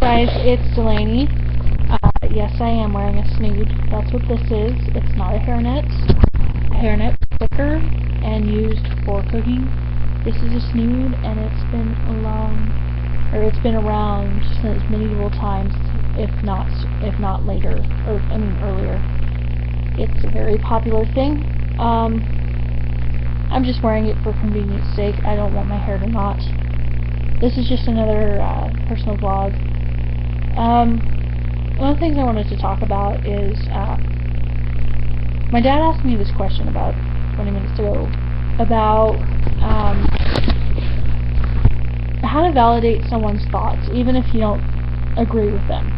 Guys, it's Delaney. Yes, I am wearing a snood. That's what this is. It's not a hairnet. A hairnet is thicker and used for cooking. This is a snood, and it's been around since medieval times, if not later, or earlier. It's a very popular thing. I'm just wearing it for convenience sake. I don't want my hair to knot. This is just another personal vlog. One of the things I wanted to talk about is, my dad asked me this question about 20 minutes ago, about how to validate someone's thoughts, even if you don't agree with them.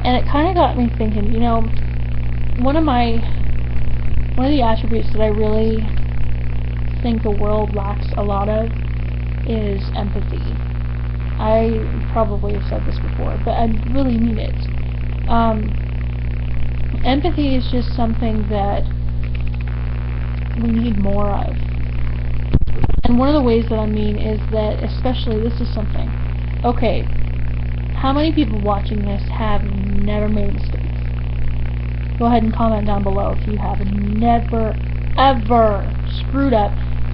And it kind of got me thinking, one of the attributes that I really think the world lacks a lot of is empathy. I probably have said this before, but I really mean it. Empathy is just something that we need more of. And one of the ways that I mean is that, especially, this is something. Okay, how many people watching this have never made mistakes? Go ahead and comment down below if you have never, ever screwed up,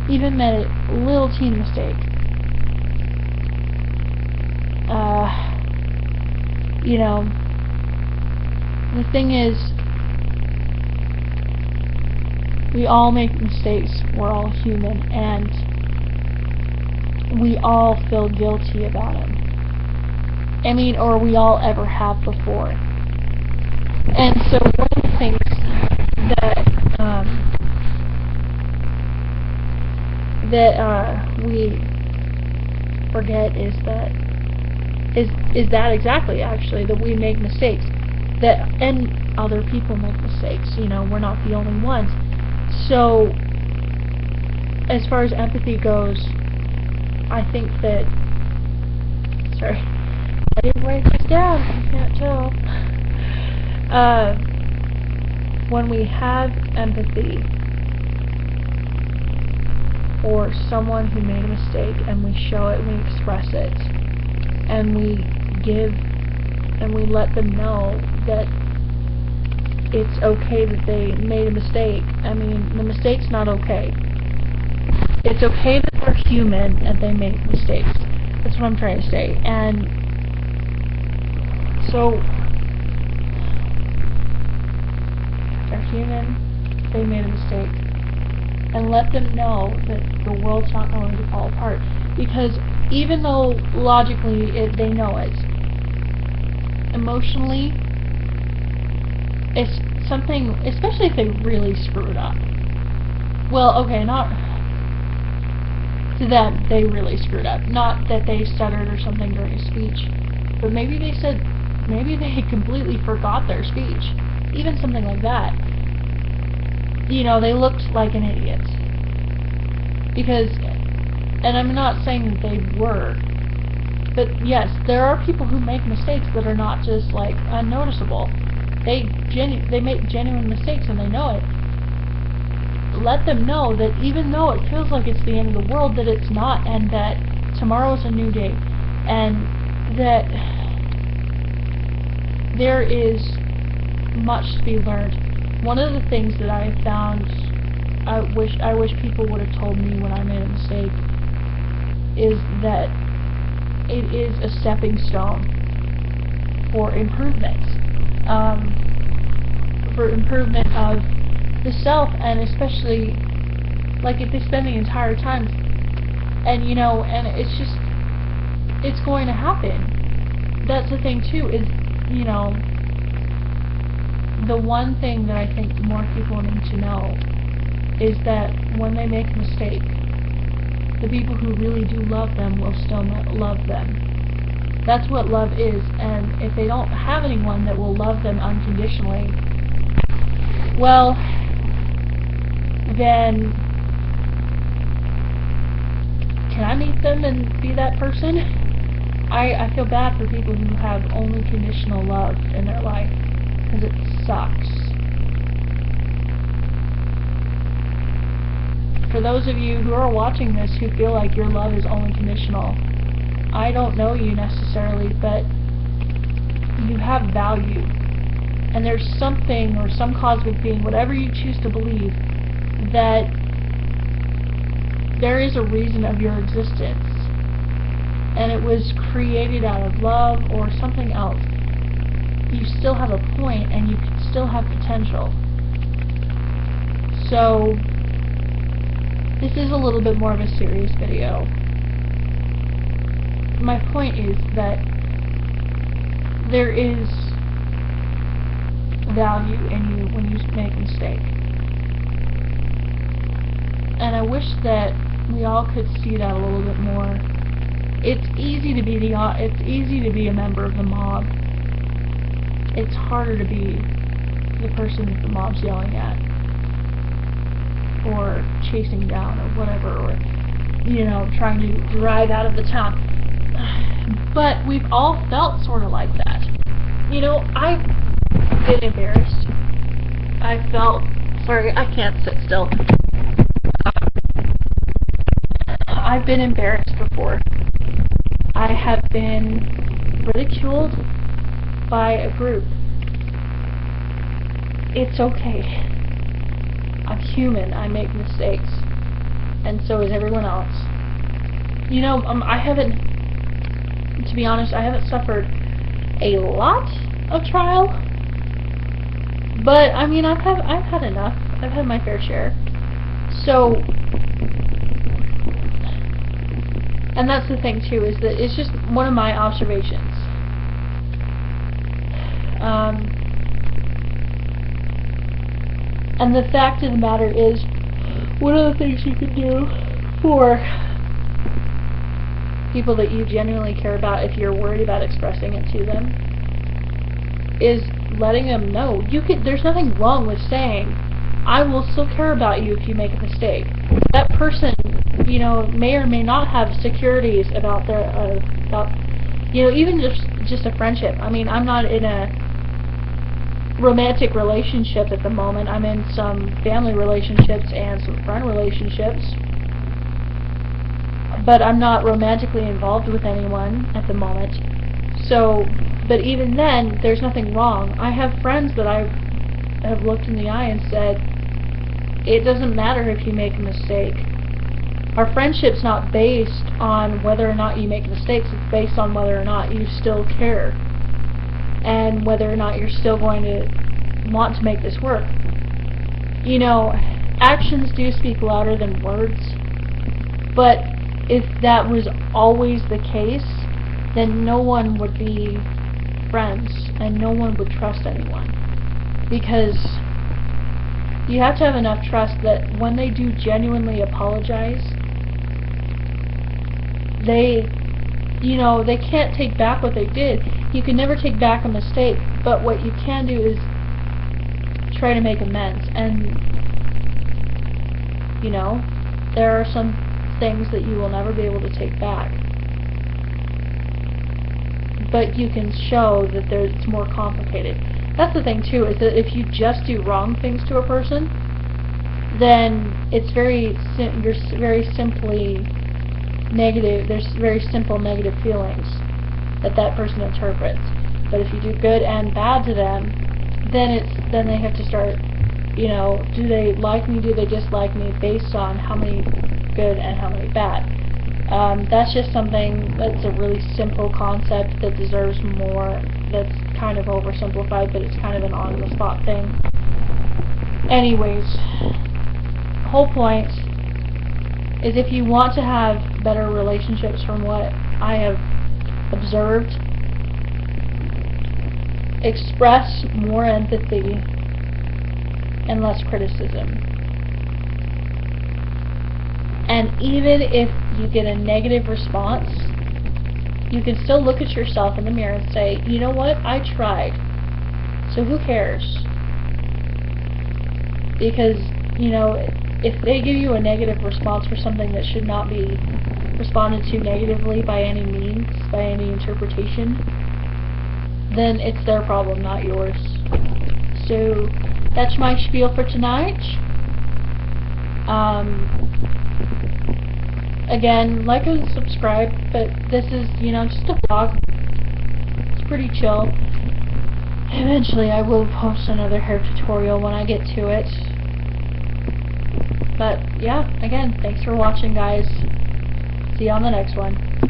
even made a little teeny mistake. The thing is, we all make mistakes, we're all human, and we all feel guilty about them. Or we all ever have before. And so one of the things that we forget is that exactly, actually, that we make mistakes, and other people make mistakes. We're not the only ones. So as far as empathy goes, I think that, sorry, I didn't write this down, you can't tell. When we have empathy for someone who made a mistake, and we show it, and we express it, and we let them know that it's okay that they made a mistake. The mistake's not okay. It's okay that they're human and they make mistakes. That's what I'm trying to say. And so, they're human, they made a mistake. And let them know that the world's not going to fall apart. Because even though logically they know it, emotionally, it's something, especially if they really screwed up. Well, okay, not to them, they really screwed up. Not that they stuttered or something during a speech, but maybe they completely forgot their speech. Even something like that. They looked like an idiot. Because, and I'm not saying that they were, but yes, there are people who make mistakes that are not just unnoticeable. They make genuine mistakes and they know it. Let them know that even though it feels like it's the end of the world, that it's not, and that tomorrow's a new day, and that there is much to be learned. One of the things that I have found, I wish people would have told me when I made a mistake, is that it is a stepping stone for improvement. For improvement of the self, and especially, if they spend the entire time, and it's going to happen. That's the thing too, is, the one thing that I think more people need to know is that when they make a mistake, the people who really do love them will still love them. That's what love is, and if they don't have anyone that will love them unconditionally, well, then can I meet them and be that person? I feel bad for people who have only conditional love in their life, because it sucks. For those of you who are watching this who feel like your love is only conditional, I don't know you necessarily, but have value, and there's something or some cosmic being, whatever you choose to believe, that there is a reason of your existence, and it was created out of love or something else. You still have a point, and you still have potential. So this is a little bit more of a serious video. My point is that there is value in you when you make a mistake. And I wish that we all could see that a little bit more. It's easy to be a member of the mob. It's harder to be the person that the mob's yelling at, or chasing down, or whatever, or, you know, trying to drive out of the town. But we've all felt sort of like that. You know, I've been embarrassed. Sorry, I can't sit still. I've been embarrassed before. I have been ridiculed by a group. It's okay. I'm human. I make mistakes. And so is everyone else. You know, to be honest, I haven't suffered a lot of trial. But, I mean, I've had enough. I've had my fair share. So, and that's the thing, too, is that it's just one of my observations. And the fact of the matter is, one of the things you can do for people that you genuinely care about, if you're worried about expressing it to them, is letting them know. There's nothing wrong with saying, I will still care about you if you make a mistake. That person, you know, may or may not have securities about you know, even just a friendship. I mean, I'm not in a romantic relationship at the moment. I'm in some family relationships and some friend relationships, but I'm not romantically involved with anyone at the moment. So, but even then, there's nothing wrong. I have friends that I have looked in the eye and said, it doesn't matter if you make a mistake. Our friendship's not based on whether or not you make mistakes. It's based on whether or not you still care, and whether or not you're still going to want to make this work. You know, actions do speak louder than words, but if that was always the case, then no one would be friends, and no one would trust anyone. Because you have to have enough trust that when they do genuinely apologize, they can't take back what they did. You can never take back a mistake, but what you can do is try to make amends. And, you know, there are some things that you will never be able to take back. But you can show that it's more complicated. That's the thing, too, is that if you just do wrong things to a person, then it's you're very simply negative. There's very simple negative feelings that person interprets. But if you do good and bad to them, then they have to start, you know, do they like me, do they dislike me, based on how many good and how many bad. That's just something that's a really simple concept that deserves more. That's kind of oversimplified, but it's kind of an on-the-spot thing. Anyways, whole point is, if you want to have better relationships, from what I have observed, express more empathy and less criticism. And even if you get a negative response, you can still look at yourself in the mirror and say, you know what, I tried, so who cares? Because, you know, if they give you a negative response for something that should not be responded to negatively by any means, by any interpretation, then it's their problem, not yours. So, that's my spiel for tonight. Again, like and subscribe, but this is, you know, just a vlog. It's pretty chill. eventually I will post another hair tutorial when I get to it. But yeah, again, thanks for watching, guys. See you on the next one.